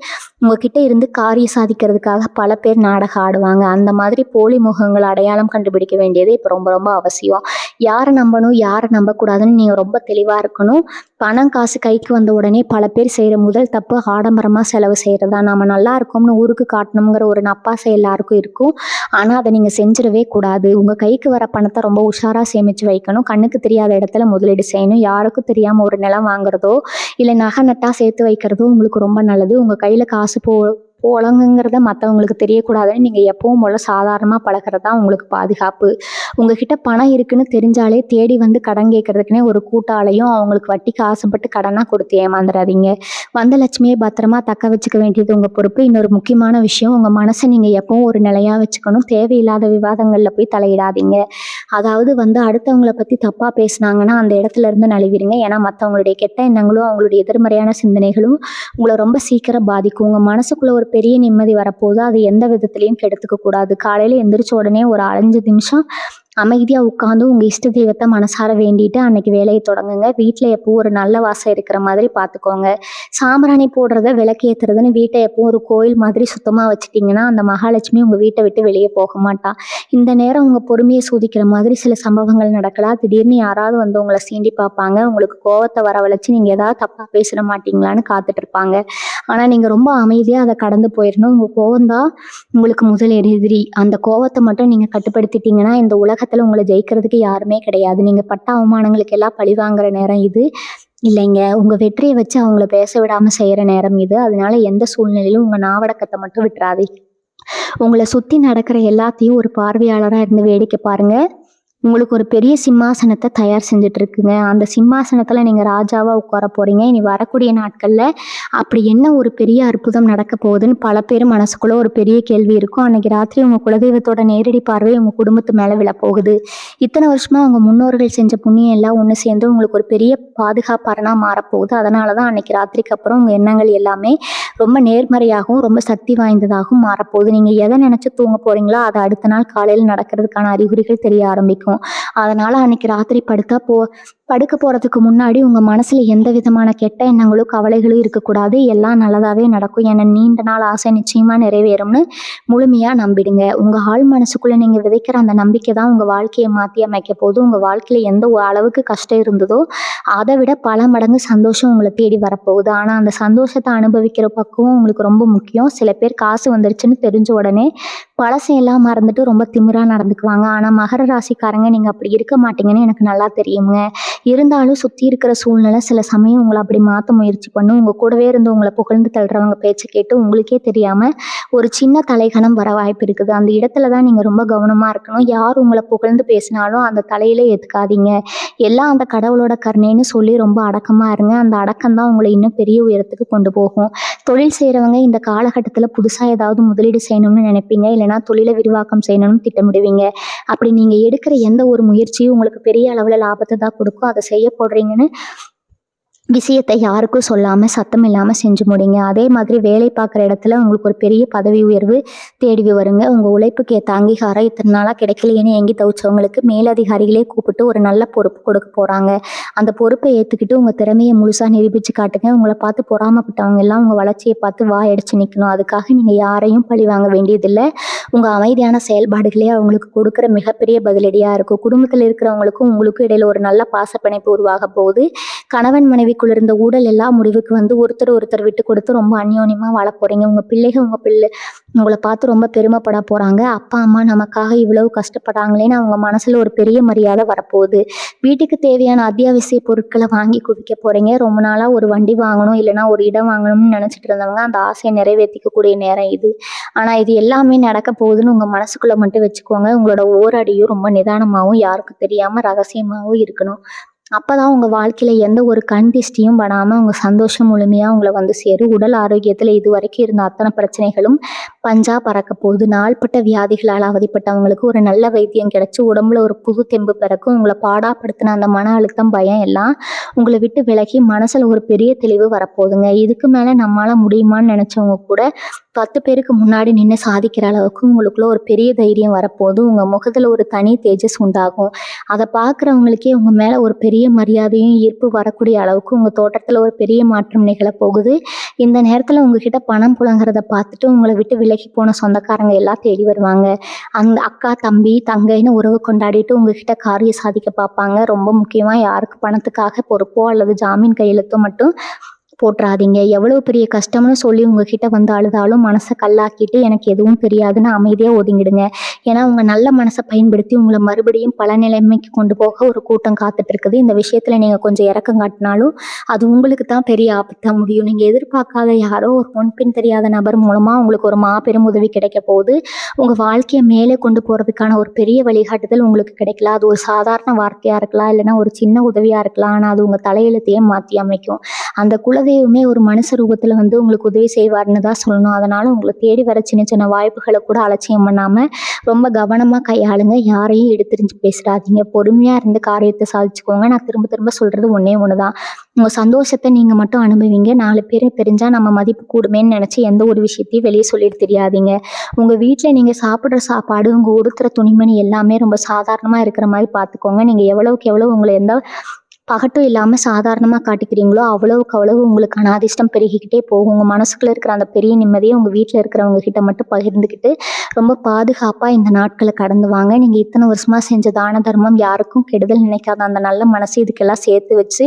உங்ககிட்ட இருந்து காரியம் சாதிக்கிறதுக்காக பல பேர் நாடகம் ஆடுவாங்க. அந்த மாதிரி போலி முகங்களை அடையாளம் கண்டுபிடிக்க வேண்டியது இப்போ ரொம்ப ரொம்ப அவசியம். யாரை நம்பணும் யாரை நம்பக்கூடாதுன்னு நீங்கள் ரொம்ப தெளிவாக இருக்கணும். பணம் காசு கைக்கு வந்த உடனே பல பேர் செய்கிற முதல் தப்பு ஆடம்பரமாக செலவு செய்கிறதா. நம்ம நல்லா இருக்கோம்னு ஊருக்கு காட்டணுங்கிற ஒரு நப்பாசை எல்லாருக்கும் இருக்கும். ஆனால் அதை நீங்கள் செஞ்சிடவே கூடாது. உங்கள் கைக்கு வர பணத்தை ரொம்ப உஷாராக சேமித்து வைக்கணும். கண்ணுக்கு தெரியாத இடத்துல முதலீடு செய்யணும். யாருக்கும் தெரியாமல் ஒரு நிலம் வாங்குறதோ இல்லை நகை நட்டாக சேர்த்து வைக்கிறதோ உங்களுக்கு ரொம்ப நல்லது. உங்கள் கையில் காசு புழங்குங்கிறத மற்றவங்களுக்கு தெரியக்கூடாதுன்னு நீங்கள் எப்பவும் போல் சாதாரணமாக பழகிறது தான் உங்களுக்கு பாதுகாப்பு. உங்ககிட்ட பணம் இருக்குன்னு தெரிஞ்சாலே தேடி வந்து கடன் கேட்கறதுக்குனே ஒரு கூட்டாளையும் அவங்களுக்கு வட்டிக்கு ஆசைப்பட்டு கடனாக கொடுத்து ஏமாந்துடாதீங்க. வந்த லட்சுமியை பத்திரமா தக்க வச்சுக்க வேண்டியது உங்கள் பொறுப்பு. இன்னொரு முக்கியமான விஷயம், உங்கள் மனசை நீங்கள் எப்பவும் ஒரு நிலையாக வச்சுக்கணும். தேவையில்லாத விவாதங்களில் போய் தலையிடாதீங்க. அதாவது அடுத்தவங்களை பற்றி தப்பாக பேசுனாங்கன்னா அந்த இடத்துல இருந்து நழுவிடுங்க. ஏன்னா மற்றவங்களுடைய கெட்ட எண்ணங்களும் அவங்களுடைய எதிர்மறையான சிந்தனைகளும் உங்களை ரொம்ப சீக்கிரம் பாதிக்கும். உங்கள் மனசுக்குள்ளே ஒரு பெரிய நிம்மதி வரப்போகுது. அது எந்த விதத்துலையும் கெடுத்துக்க கூடாது. காலையில் எந்திரிச்ச உடனே ஒரு 5 நிமிஷம் அமைதியாக உட்காந்து உங்கள் இஷ்ட தெய்வத்தை மனசார வேண்டிட்டு அன்னைக்கு வேலையை தொடங்குங்க. வீட்டில் எப்பவும் ஒரு நல்ல வாசம் இருக்கிற மாதிரி பார்த்துக்கோங்க. சாம்பிராணி போடுறத விளக்கு ஏற்றுறதுன்னு வீட்டை எப்பவும் ஒரு கோயில் மாதிரி சுத்தமாக வச்சுட்டிங்கன்னா அந்த மகாலட்சுமி உங்கள் வீட்டை விட்டு வெளியே போக மாட்டா. இந்த நேரம் உங்கள் பொறுமையை சோதிக்கிற மாதிரி சில சம்பவங்கள் நடக்கலாம். திடீர்னு யாராவது உங்களை சீண்டி பார்ப்பாங்க. உங்களுக்கு கோவத்தை வரவழைச்சு நீங்கள் ஏதாவது தப்பாக பேசிட மாட்டீங்களான்னு காத்துட்டு இருப்பாங்க. ஆனால் நீங்கள் ரொம்ப அமைதியாக அதை கடந்து போயிடணும். உங்கள் கோவம்தான் உங்களுக்கு முதல் எதிரி. அந்த கோவத்தை மட்டும் நீங்கள் கட்டுப்படுத்திட்டீங்கன்னா இந்த உலகத்தில் உங்களை ஜெயிக்கிறதுக்கு யாருமே கிடையாது. நீங்கள் பட்ட அவமானங்களுக்கு எல்லாம் பழி வாங்குற நேரம் இது இல்லைங்க. உங்கள் வெற்றியை வச்சு அவங்கள பேச விடாமல் செய்கிற நேரம் இது. அதனால எந்த சூழ்நிலையிலும் உங்கள் நாவடக்கத்தை மட்டும் விட்டுறாதீங்க. உங்களை சுற்றி நடக்கிற எல்லாத்தையும் ஒரு பார்வையாளராக இருந்து வேடிக்கை பாருங்கள். உங்களுக்கு ஒரு பெரிய சிம்மாசனத்தை தயார் செஞ்சுட்டு இருக்குங்க. அந்த சிம்மாசனத்தில் நீங்கள் ராஜாவாக உட்கார போகிறீங்க. இனி வரக்கூடிய நாட்களில் அப்படி என்ன ஒரு பெரிய அற்புதம் நடக்க போகுதுன்னு பல பேர் மனசுக்குள்ளே ஒரு பெரிய கேள்வி இருக்கும். அன்றைக்கி ராத்திரி உங்கள் குலதெய்வத்தோட நேரடி பார்வை உங்கள் குடும்பத்து மேலே விழப்போகுது. இத்தனை வருஷமாக அவங்க முன்னோர்கள் செஞ்ச புண்ணியம் எல்லாம் ஒன்று சேர்ந்து உங்களுக்கு ஒரு பெரிய பாதுகாப்பாரனாக மாறப்போகுது. அதனால தான் அன்றைக்கி ராத்திரிக்கு அப்புறம் உங்கள் எண்ணங்கள் எல்லாமே ரொம்ப நேர்மறையாகவும் ரொம்ப சக்தி வாய்ந்ததாகவும் மாறப்போகுது. நீங்கள் எதை நினச்சி தூங்க போகிறீங்களோ அதை அடுத்த நாள் காலையில் நடக்கிறதுக்கான அறிகுறிகள் தெரிய ஆரம்பிக்கும். அதனால அன்னைக்கு ராத்திரி படுக்க போகிறதுக்கு முன்னாடி உங்கள் மனசில் எந்த விதமான கெட்ட எண்ணங்களும் கவலைகளும் இருக்கக்கூடாது. எல்லாம் நல்லதாகவே நடக்கும். ஏன்னா நீண்ட நாள் ஆசை நிச்சயமாக நிறைவேறும்னு முழுமையாக நம்பிடுங்க. உங்கள் ஆள் மனசுக்குள்ளே நீங்கள் விதைக்கிற அந்த நம்பிக்கை தான் உங்கள் வாழ்க்கையை மாற்றி அமைக்க போகுது. உங்கள் வாழ்க்கையில் எந்த அளவுக்கு கஷ்டம் இருந்ததோ அதை விட பல மடங்கு சந்தோஷம் உங்களை தேடி வரப்போகுது. ஆனால் அந்த சந்தோஷத்தை அனுபவிக்கிற பக்குவம் உங்களுக்கு ரொம்ப முக்கியம். சில பேர் காசு வந்துருச்சுன்னு தெரிஞ்ச உடனே பழசையெல்லாம் மறந்துட்டு ரொம்ப திமிராக நடந்துக்குவாங்க. ஆனால் மகர ராசிக்காரங்க நீங்கள் அப்படி இருக்க மாட்டீங்கன்னு எனக்கு நல்லா தெரியுங்க. இருந்தாலும் சுற்றி இருக்கிற சூழ்நிலை சில சமயம் உங்களை அப்படி மாற்ற முயற்சி பண்ணும். உங்கள் கூடவே இருந்து உங்களை புகழ்ந்து தள்ளுறவங்க பேச்சை கேட்டு உங்களுக்கே தெரியாமல் ஒரு சின்ன தலைகணம் வர வாய்ப்பு இருக்குது. அந்த இடத்துல தான் நீங்கள் ரொம்ப கவனமாக இருக்கணும். யார் உங்களை புகழ்ந்து பேசினாலும் அந்த தலையில ஏற்றுக்காதீங்க. எல்லாம் அந்த கடவுளோட கருணைன்னு சொல்லி ரொம்ப அடக்கமாக இருங்க. அந்த அடக்கம் தான் உங்களை இன்னும் பெரிய உயரத்துக்கு கொண்டு போகும். தொழில் செய்கிறவங்க இந்த காலகட்டத்தில் புதுசாக ஏதாவது முதலீடு செய்யணும்னு நினைப்பீங்க. இல்லைனா தொழிலை விரிவாக்கம் செய்யணும்னு திட்டமிடுவீங்க. அப்படி நீங்கள் எடுக்கிற எந்த ஒரு முயற்சியும் உங்களுக்கு பெரிய அளவில் லாபத்தை தான் கொடுக்கும். அதை செய்ய போடுறீங்கன்னு விஷயத்தை யாருக்கும் சொல்லாமல் சத்தம் இல்லாமல் செஞ்சு முடிங்க. அதே மாதிரி வேலை பார்க்குற இடத்துல உங்களுக்கு ஒரு பெரிய பதவி உயர்வு தேடி வருங்க. உங்கள் உழைப்புக்கு ஏற்ற அங்கீகாரம் இத்தனை நாளாக கிடைக்கலையேன்னு ஏங்கி தவிச்சவங்களுக்கு மேலதிகாரிகளே கூப்பிட்டு ஒரு நல்ல பொறுப்பு கொடுக்க போகிறாங்க. அந்த பொறுப்பை ஏற்றுக்கிட்டு உங்கள் திறமையை முழுசாக நிரூபித்து காட்டுங்க. உங்களை பார்த்து பொறாமப்பட்டவங்க எல்லாம் உங்கள் வளர்ச்சியை பார்த்து வாயடிச்சு நிற்கணும். அதுக்காக நீங்கள் யாரையும் பழி வாங்க வேண்டியதில்லை. உங்கள் அமைதியான செயல்பாடுகளே அவங்களுக்கு கொடுக்குற மிகப்பெரிய பதிலடியாக இருக்கும். குடும்பத்தில் இருக்கிறவங்களுக்கும் உங்களுக்கும் இடையில ஒரு நல்ல பாசப்பிணைப்பு உருவாக போகுது. கணவன் மனைவிக்குள்ள இருந்த ஊடல் எல்லாம் முடிவுக்கு வந்து ஒருத்தர் விட்டு கொடுத்து ரொம்ப அந்யோன்யமாக வாழ போகிறீங்க. உங்கள் பிள்ளை உங்களை பார்த்து ரொம்ப பெருமைப்பட போகிறாங்க. அப்பா அம்மா நமக்காக இவ்வளவு கஷ்டப்படுறாங்களேன்னு அவங்க மனசில் ஒரு பெரிய மரியாதை வரப்போகுது. வீட்டுக்கு தேவையான அத்தியாவசிய பொருட்களை வாங்கி குவிக்க போகிறீங்க. ரொம்ப நாளாக ஒரு வண்டி வாங்கணும் இல்லைனா ஒரு இடம் வாங்கணும்னு நினச்சிட்டு இருந்தவங்க அந்த ஆசையை நிறைவேற்றிக்கக்கூடிய நேரம் இது. ஆனால் இது எல்லாமே நடக்க போகுதுன்னு உங்கள் மனசுக்குள்ளே மட்டும் வச்சுக்கோங்க. உங்களோட ஓரடியும் ரொம்ப நிதானமாகவும் யாருக்கும் தெரியாமல் ரகசியமாகவும் இருக்கணும். அப்பதான் உங்க வாழ்க்கையில எந்த ஒரு கண் திஷ்டியும் படாம உங்க சந்தோஷம் முழுமையா உங்களை வந்து சேரும். உடல் ஆரோக்கியத்துல இது வரைக்கும் இருந்த அத்தனை பிரச்சனைகளும் பஞ்சா பறக்க போகுது. நாள்பட்ட வியாதிகளால் அவதிப்பட்டவங்களுக்கு ஒரு நல்ல வைத்தியம் கிடைச்சு உடம்புல ஒரு புது தெம்பு பிறக்கும். உங்களை பாடாப்படுத்தின அந்த மன அழுத்தம், பயம் எல்லாம் உங்களை விட்டு விலகி மனசுல ஒரு பெரிய தெளிவு வரப்போகுதுங்க. இதுக்கு மேல நம்மளால முடியுமான்னு நினைச்சவங்க கூட 10 பேருக்கு முன்னாடி நின்று சாதிக்கிற அளவுக்கு உங்களுக்குள்ள ஒரு பெரிய தைரியம் வரப்போகுது. உங்க முகத்துல ஒரு தனி தேஜஸ் உண்டாகும். அதை பார்க்குறவங்களுக்கே உங்க மேல ஒரு பெரிய மரியாதையும் ஈர்ப்பு வரக்கூடிய அளவுக்கு உங்க தோட்டத்துல ஒரு பெரிய மாற்றம் நிகழப்போகுது. இந்த நேரத்துல உங்ககிட்ட பணம் புழங்குறத பார்த்துட்டு உங்களை விட்டு விலகி போன சொந்தக்காரங்க எல்லாம் தேடி வருவாங்க. அந்த அக்கா, தம்பி, தங்கைன்னு உறவு கொண்டாடிட்டு உங்ககிட்ட காரியம் சாதிக்க பார்ப்பாங்க. ரொம்ப முக்கியமா யாருக்கு பணத்துக்காக பொறுப்போ அல்லது ஜாமீன் கையெழுத்தோ மட்டும் போட்டுறாதீங்க. எவ்வளவு பெரிய கஷ்டம்னு சொல்லி உங்ககிட்ட வந்து அழுதாலும் மனசை கல்லாக்கிட்டு எனக்கு எதுவும் தெரியாதுன்னு அமைதியாக ஒதுங்கிடுங்க. ஏன்னா உங்க நல்ல மனசை பயன்படுத்தி உங்களை மறுபடியும் பல நிலைமைக்கு கொண்டு போக ஒரு கூட்டம் காத்துட்டு இருக்குது. இந்த விஷயத்துல நீங்க கொஞ்சம் இறக்கம் காட்டினாலும் அது உங்களுக்கு தான் பெரிய ஆபத்தா முடியும். நீங்க எதிர்பார்க்காத யாரோ ஒரு முன்பின் தெரியாத நபர் மூலமா உங்களுக்கு ஒரு மாபெரும் உதவி கிடைக்க போகுது. உங்க வாழ்க்கையை மேலே கொண்டு போறதுக்கான ஒரு பெரிய வழிகாட்டுதல் உங்களுக்கு கிடைக்கலாம். அது ஒரு சாதாரண வார்த்தையா இருக்கலாம், இல்லைன்னா ஒரு சின்ன உதவியா இருக்கலாம். ஆனா அது உங்க தலையெழுத்தையே மாற்றி அமைக்கும். அந்த குலதெய்வமே ஒரு மனுஷ ரூபத்துல வந்து உங்களுக்கு உதவி செய்வார்னு தான் சொல்லணும். அதனால உங்களை தேடி வர சின்ன சின்ன வாய்ப்புகளை கூட அலட்சியம் பண்ணாம ரொம்ப கவனமா கையாளுங்க. யாரையும் எடுத்துரிஞ்சு பேசுறாதீங்க. பொறுமையா இருந்து காரியத்தை சாதிச்சுக்கோங்க. நான் திரும்ப திரும்ப சொல்றது ஒன்னே ஒண்ணுதான். உங்க சந்தோஷத்தை நீங்க மட்டும் அனுபவிங்க. 4 பேரும் தெரிஞ்சா நம்ம மதிப்பு கூடுமேன்னு நினைச்சு எந்த ஒரு விஷயத்தையும் வெளியே சொல்லிட்டு தெரியாதீங்க. உங்க வீட்டுல நீங்க சாப்பிடுற சாப்பாடு, உங்க உடுத்துற துணிமணி எல்லாமே ரொம்ப சாதாரணமா இருக்கிற மாதிரி பார்த்துக்கோங்க. நீங்க எவ்வளவுக்கு எவ்வளவு உங்களை எந்த பகட்டும் இல்லாமல் சாதாரணமாக காட்டிக்கிறீங்களோ அவ்வளவுக்கு அவ்வளவு உங்களுக்கான அதிர்ஷ்டம் பெருகிக்கிட்டே போகும். உங்கள் மனசுக்குள்ளே இருக்கிற அந்த பெரிய நிம்மதியை உங்கள் வீட்டில் இருக்கிறவங்க கிட்ட மட்டும் பகிர்ந்துக்கிட்டு ரொம்ப பாதுகாப்பாக இந்த நாட்களை கடந்து வாங்க. நீங்கள் இத்தனை வருஷமாக செஞ்ச தான தர்மம் யாருக்கும் கெடுதல் நினைக்காத அந்த நல்ல மனசு இதுக்கெல்லாம் சேர்த்து வச்சு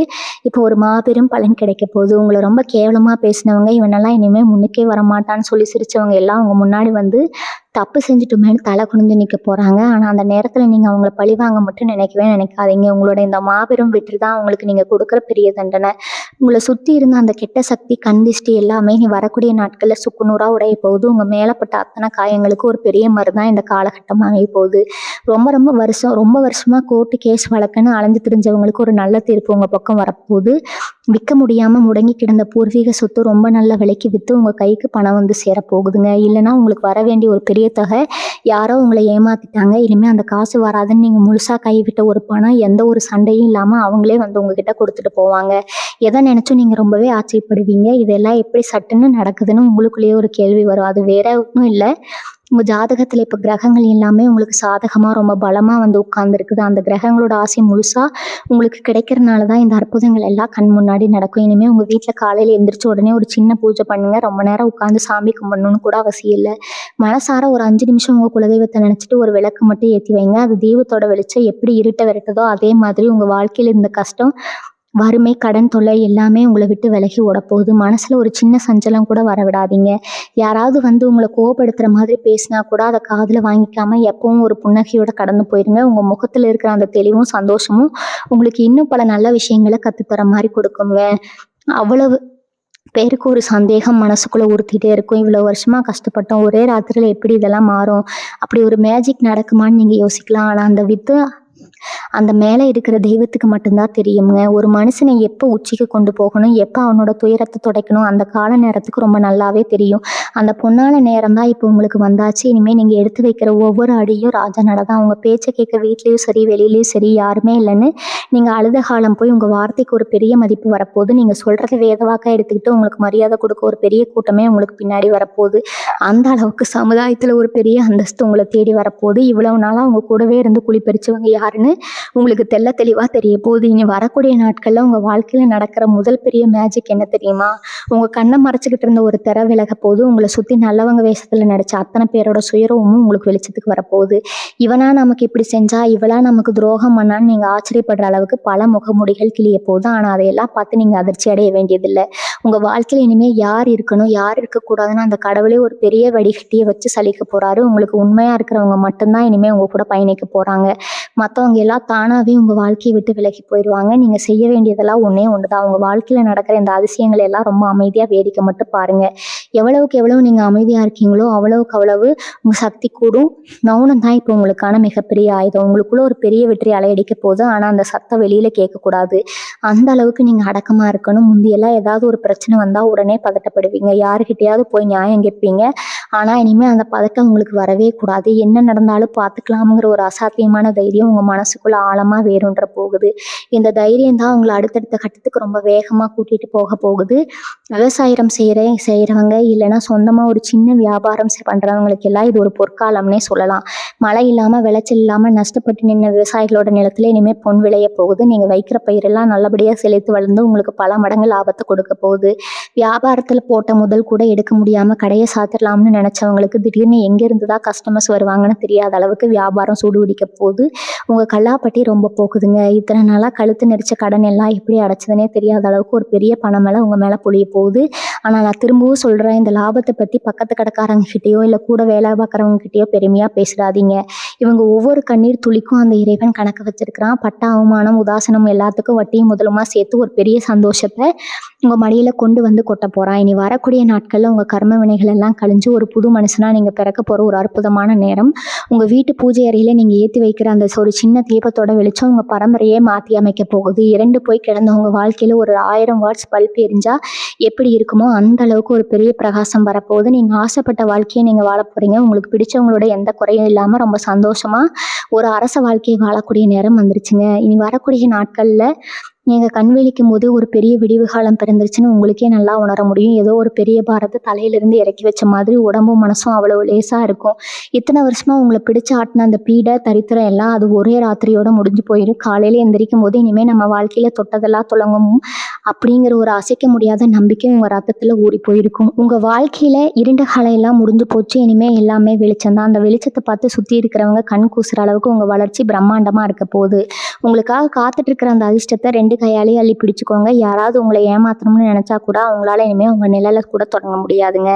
இப்போ ஒரு மாபெரும் பலன் கிடைக்க போகுது. உங்களை ரொம்ப கேவலமாக பேசினவங்க, இவனெல்லாம் இனிமேல் முன்னுக்கே வரமாட்டான்னு சொல்லி சிரிச்சவங்க எல்லாம் உங்கள் முன்னாடி வந்து தப்பு செஞ்சுட்டுமேனு தலை குனிஞ்சு நிற்க போகிறாங்க. ஆனால் அந்த நேரத்தில் நீங்கள் அவங்கள பழிவாங்க மட்டும் நினைக்கவே நினைக்காதீங்க. உங்களோட இந்த மாபெரும் வெற்றி தான் உங்களுக்கு நீங்கள் கொடுக்குற பெரிய தண்டனை. உங்களை சுற்றி இருந்த அந்த கெட்ட சக்தி, கண் திஷ்டி எல்லாமே நீ வரக்கூடிய நாட்களில் சுக்குநூறாக உடைய போகுது. உங்கள் மேலப்பட்ட அத்தனை காயங்களுக்கு ஒரு பெரிய மருதான் இந்த காலகட்டம் அமைய போகுது. ரொம்ப வருஷமாக கோர்ட்டு கேஸ் வழக்குன்னு அலைஞ்சு திரிஞ்சவங்களுக்கு ஒரு நல்ல தீர்ப்பு உங்கள் பக்கம் வரப்போகுது. விற்க முடியாமல் முடங்கி கிடந்த பூர்வீக சொத்து ரொம்ப நல்ல விலைக்கு விற்று உங்கள் கைக்கு பணம் வந்து சேரப்போகுதுங்க. இல்லைன்னா உங்களுக்கு வர வேண்டிய ஒரு பெரிய தொகை யாரோ உங்களை ஏமாத்திட்டாங்க, இனிமேல் அந்த காசு வராதுன்னு நீங்கள் முழுசாக கைவிட்ட ஒரு பணம் எந்த ஒரு சண்டையும் இல்லாமல் அவங்களே வந்து உங்ககிட்ட கொடுத்துட்டு போவாங்க. எதை நினச்சும் நீங்கள் ரொம்பவே ஆச்சரியப்படுவீங்க. இதெல்லாம் எப்படி சட்டுன்னு நடக்குதுன்னு உங்களுக்குள்ளேயே ஒரு கேள்வி வரும். அது வேற ஒன்றும் இல்லை. உங்கள் ஜாதகத்தில் இப்போ கிரகங்கள் எல்லாமே உங்களுக்கு சாதகமாக ரொம்ப பலமாக வந்து உட்கார்ந்துருக்குது. அந்த கிரகங்களோட ஆசை முழுசாக உங்களுக்கு கிடைக்கிறனால தான் இந்த அற்புதங்கள் எல்லாம் கண் முன்னாடி நடக்கும். இனிமேல் உங்கள் வீட்டில் காலையில் எந்திரிச்ச உடனே ஒரு சின்ன பூஜை பண்ணுங்க. ரொம்ப நேரம் உட்காந்து சாமி கும்பிடணும்னு கூட அவசியம் இல்லை. மனசார ஒரு 5 நிமிஷம் உங்கள் குலதெய்வத்தை நினச்சிட்டு ஒரு விளக்கு மட்டும் ஏற்றி வைங்க. அது தெய்வத்தோட வெளிச்சம் எப்படி இருட்ட விரட்டுதோ அதே மாதிரி உங்கள் வாழ்க்கையில் இருந்த கஷ்டம், வறுமை, கடன் தொல்லை எல்லாமே உங்களை விட்டு விலகி ஓடப்போகுது. மனசுல ஒரு சின்ன சஞ்சலம் கூட வர விடாதீங்க. யாராவது வந்து உங்களை கோபப்படுத்துற மாதிரி பேசினா கூட அதை காதுல வாங்கிக்காம எப்பவும் ஒரு புன்னகையோட கடந்து போயிருங்க. உங்க முகத்துல இருக்கிற அந்த தெளிவும் சந்தோஷமும் உங்களுக்கு இன்னும் பல நல்ல விஷயங்களை கத்துத்தர மாதிரி கொடுக்குங்க. அவ்வளவு பேருக்கு ஒரு சந்தேகம் மனசுக்குள்ள உறுத்திட்டே இருக்கும். இவ்வளவு வருஷமா கஷ்டப்பட்டோம், ஒரே ராத்திரியில எப்படி இதெல்லாம் மாறும், அப்படி ஒரு மேஜிக் நடக்குமான்னு நீங்க யோசிக்கலாம். ஆனா அந்த அந்த மேலே இருக்கிற தெய்வத்துக்கு மட்டும்தான் தெரியுங்க. ஒரு மனுஷனை எப்போ உச்சிக்கு கொண்டு போகணும், எப்போ அவனோட துயரத்தை துடைக்கணும், அந்த கால நேரத்துக்கு ரொம்ப நல்லாவே தெரியும். அந்த பொன்னான நேரம் தான் இப்போ உங்களுக்கு வந்தாச்சு. இனிமேல் நீங்கள் எடுத்து வைக்கிற ஒவ்வொரு அடியும் ராஜா நட தான். உங்கள் பேச்சை கேட்க வீட்லேயும் சரி வெளியிலையும் சரி யாருமே இல்லைன்னு நீங்கள் அழுத காலம் போய் உங்கள் வார்த்தைக்கு ஒரு பெரிய மதிப்பு வரப்போகுது. நீங்கள் சொல்கிறத வேதவாக்காக எடுத்துக்கிட்டு உங்களுக்கு மரியாதை கொடுக்க ஒரு பெரிய கூட்டமே உங்களுக்கு பின்னாடி வரப்போகுது. அந்த அளவுக்கு சமுதாயத்தில் ஒரு பெரிய அந்தஸ்து உங்களை தேடி வரப்போகுது. இவ்வளவு நாளாக உங்கள் கூடவே இருந்து குழிப்பறிச்சவங்க யாருன்னு உங்களுக்கு தெளிவாக தெரிய போகுது. இனி வரக்கூடிய நாட்களில் உங்கள் வாழ்க்கையில் நடக்கிற முதல் பெரிய மேஜிக் என்ன தெரியுமா? உங்கள் கண்ணை மறைச்சிக்கிட்டு இருந்த ஒரு திரை விலக போகுது. உங்களை சுற்றி நல்லவங்க வேஷத்தில் நடித்த அத்தனை பேரோட சுயரூபமும் உங்களுக்கு வெளிச்சத்துக்கு வரப்போகுது. இவனா நமக்கு இப்படி செஞ்சா, இவளா நமக்கு துரோகம் பண்ணான்னு நீங்கள் ஆச்சரியப்படுற அளவுக்கு பல முகமுடிகள் கிளிய போகுது. ஆனால் அதையெல்லாம் பார்த்து நீங்கள் அதிர்ச்சி அடைய வேண்டியதில்லை. உங்கள் வாழ்க்கையில் இனிமேல் யார் இருக்கணும் யார் இருக்கக்கூடாதுன்னு அந்த கடவுளே ஒரு பெரிய வடிகட்டியை வச்சு சலிக்க போகிறாரு. உங்களுக்கு உண்மையாக இருக்கிறவங்க மட்டும்தான் இனிமேல் உங்கள் கூட பயணிக்க போகிறாங்க. மற்றவங்க எல்லாம் தானாகவே உங்கள் வாழ்க்கையை விட்டு விலகி போயிடுவாங்க. நீங்கள் செய்ய வேண்டியதெல்லாம் ஒன்றே ஒன்று தான். உங்கள் வாழ்க்கையில் நடக்கிற இந்த அதிசயங்களை எல்லாம் ரொம்ப அமைதியாக வேடிக்கை மட்டும் பாருங்கள். எவ்வளவுக்கு எவ்வளவு நீங்கள் அமைதியாக இருக்கீங்களோ அவ்வளவுக்கு அவ்வளவு உங்கள் சக்தி கூடும். மௌனம் தான் இப்போ உங்களுக்கான மிகப்பெரிய ஆயுதம். உங்களுக்குள்ள ஒரு பெரிய வெற்றி அலையடிக்க போகுது. ஆனால் அந்த சத்தம் வெளியில் கேட்கக்கூடாது. அந்த அளவுக்கு நீங்கள் அடக்கமாக இருக்கணும். முந்தியெல்லாம் ஏதாவது ஒரு பிரச்சனை வந்தால் உடனே பதட்டப்படுவீங்க. யாருக்கிட்டையாவது போய் நியாயம் கேட்பீங்க. ஆனால் இனிமேல் அந்த பதட்டம் உங்களுக்கு வரவே கூடாது. என்ன நடந்தாலும் பார்த்துக்கலாமுங்கிற ஒரு அசாத்தியமான தைரியம் உங்கள் மனசுக்குள்ளே ஆழமாக வேறுன்ற போகுது. இந்த தைரியம் தான் உங்களை அடுத்தடுத்த கட்டத்துக்கு ரொம்ப வேகமாக கூட்டிகிட்டு போக போகுது. விவசாயம் செய்கிறவங்க இல்லைன்னா சொந்தமாக ஒரு சின்ன வியாபாரம் பண்ணுறவங்களுக்கு எல்லாம் இது ஒரு பொற்காலம்னே சொல்லலாம். மழை இல்லாமல் விளைச்சல் இல்லாமல் நஷ்டப்பட்டு நின்ற விவசாயிகளோட நிலத்துல இனிமேல் பொன் விளைய போகுது. நீங்கள் வைக்கிற பயிரெல்லாம் நல்லபடியாக செழித்து வளர்ந்து உங்களுக்கு பல மடங்கு லாபத்தை கொடுக்க போகுது. வியாபாரத்தில் போட்ட முதல் கூட எடுக்க முடியாமல் கடையை சாத்திடலாம்னு நினச்சவங்களுக்கு திடீர்னு எங்கேருந்து தான் கஸ்டமர்ஸ் வருவாங்கன்னு தெரியாத அளவுக்கு வியாபாரம் சூடுபிடிக்க போகுது. உங்கள் கல்லாப்பட்டி ரொம்ப போகுதுங்க. இத்தனை நாளாக கழுத்து நெரிச்ச கடன் எல்லாம் எப்படி அடைச்சதுனே தெரியாத அளவுக்கு ஒரு பெரிய பணம் மேலே உங்கள் மேலே பொழிய போகுது. ஆனால் நான் திரும்பவும் சொல்கிறேன், இந்த லாபத்தை பற்றி பக்கத்து கடைக்காரங்க கிட்டேயோ இல்லை கூட வேலை பார்க்குறவங்க கிட்டேயோ பெருமையாக பேசிடாதீங்க. இவங்க ஒவ்வொரு கண்ணீர் துளிக்கும் அந்த இறைவன் கணக்கு வச்சிருக்கிறான். பட்ட அவமானம் உதாசனம் எல்லாத்துக்கும் வட்டியும் முதலுமா சேர்த்து ஒரு பெரிய சந்தோஷத்தை உங்கள் மடியில் கொண்டு வந்து கொட்ட போகிறான். இனி வரக்கூடிய நாட்களில் உங்கள் கர்ம வினைகள் எல்லாம் கழிஞ்சு ஒரு புது மனுஷனாக நீங்கள் பிறக்க போகிற ஒரு அற்புதமான நேரம். உங்கள் வீட்டு பூஜை அறையில் நீங்கள் ஏற்றி வைக்கிற அந்த ஒரு சின்ன தீபத்தோட வெளிச்சம் உங்கள் பரம்பரையே மாற்றி அமைக்க போகுது. இறந்து போய் கிடந்த உங்கள் வாழ்க்கையில் ஒரு 1000 வாட்ஸ் பல்ப் எரிஞ்சால் எப்படி இருக்குமோ அந்த அளவுக்கு ஒரு பெரிய பிரகாசம் வரப்போகுது. நீங்கள் ஆசைப்பட்ட வாழ்க்கையை நீங்கள் வாழ போகிறீங்க. உங்களுக்கு பிடிச்சவங்களோட எந்த குறையும் இல்லாமல் ரொம்ப சந்தோஷமாக ஒரு அரச வாழ்க்கையை வாழக்கூடிய நேரம் வந்துருச்சுங்க. இனி வரக்கூடிய நாட்களில் நீங்கள் கண் விழிக்கும் போது ஒரு பெரிய விடிவு காலம் பிறந்துருச்சுன்னு உங்களுக்கே நல்லா உணர முடியும். ஏதோ ஒரு பெரிய பாரத்தை தலையிலிருந்து இறக்கி வச்ச மாதிரி உடம்பும் மனசும் அவ்வளோ லேசாக இருக்கும். இத்தனை வருஷமாக உங்களை பிடிச்சு ஆட்டின அந்த பீடை தரித்திரம் எல்லாம் அது ஒரே ராத்திரியோடு முடிஞ்சு போயிடும். காலையில் எந்திரிக்கும் போது இனிமேல் நம்ம வாழ்க்கையில் தொட்டதெல்லாம் தொடங்கும் அப்படிங்கிற ஒரு அசைக்க முடியாத நம்பிக்கை உங்கள் ரத்தத்தில் ஊறி போயிருக்கும். உங்கள் வாழ்க்கையில் இருண்ட காலம் எல்லாம் முடிஞ்சு போச்சு. இனிமேல் எல்லாமே வெளிச்சம்தான். அந்த வெளிச்சத்தை பார்த்து சுற்றி இருக்கிறவங்க கண் கூசுற அளவுக்கு உங்கள் வளர்ச்சி பிரம்மாண்டமாக இருக்க போகுது. உங்களுக்காக காத்துட்டு இருக்கிற அந்த அதிர்ஷ்டத்தை 2 கையாலே அள்ளி பிடிச்சுக்கோங்க. யாராவது உங்களை ஏமாத்தணும்னு நினச்சா கூட அவங்களால இனிமேல் உங்கள் நிழலை கூட தொடங்க முடியாதுங்க.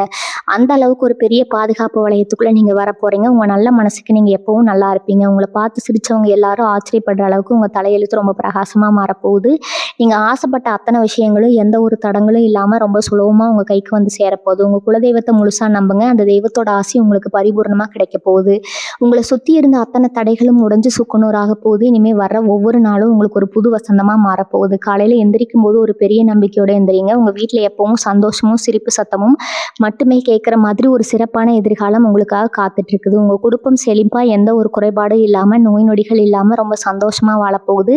அந்த அளவுக்கு ஒரு பெரிய பாதுகாப்பு வளையத்துக்குள்ளே நீங்கள் வர போகிறீங்க. உங்கள் நல்ல மனசுக்கு நீங்கள் எப்பவும் நல்லா இருப்பீங்க. உங்களை பார்த்து சிரித்தவங்க எல்லாரும் ஆச்சரியப்படுற அளவுக்கு உங்கள் தலையெழுத்து ரொம்ப பிரகாசமாக மாறப்போகுது. நீங்கள் ஆசைப்பட்ட அத்தனை விஷயங்களும் எந்த ஒரு தடங்களும் இல்லாமல் ரொம்ப சுலபமாக உங்கள் கைக்கு வந்து சேரப்போகுது. உங்கள் குலதெய்வத்தை முழுசாக நம்புங்க. அந்த தெய்வத்தோட ஆசை உங்களுக்கு பரிபூர்ணமாக கிடைக்க போகுது. உங்களை சுற்றி இருந்த அத்தனை தடைகளும் உடைஞ்சு சுக்குநூறாக போகுது. இனிமேல் வர ஒவ்வொரு நாளும் உங்களுக்கு ஒரு புது வசந்தமாக மாறப்போகுது. காலையில் எந்திரிக்கும் போது ஒரு பெரிய நம்பிக்கையோடு எந்திரிங்க. உங்கள் வீட்டில் எப்பவும் சந்தோஷமும் சிரிப்பு சத்தமும் மட்டுமே கேட்குற மாதிரி ஒரு சிறப்பான எதிர்காலம் உங்களுக்காக காத்துட்ருக்குது. உங்கள் குடும்பம் செழிப்பாக எந்த ஒரு குறைபாடும் இல்லாமல் நோய் நொடிகள் இல்லாமல் ரொம்ப சந்தோஷமாக வாழப்போகுது.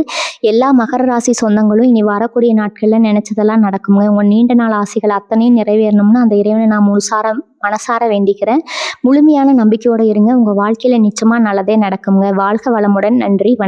எல்லா மகர ராசி சொந்தங்களும் இனி வரக்கூடிய நாட்களில் நினச்சதெல்லாம் நடக்குங்க. உங்கள் நீண்ட நாள் ஆசைகள் அத்தனையும் நிறைவேறணும்னு அந்த இறைவனை நான் மனசார வேண்டிக்கிறேன். முழுமையான நம்பிக்கையோடு இருங்க. உங்கள் வாழ்க்கையில் நிச்சயமாக நல்லதே நடக்குங்க. வாழ்க வளமுடன். நன்றி, வணக்கம்.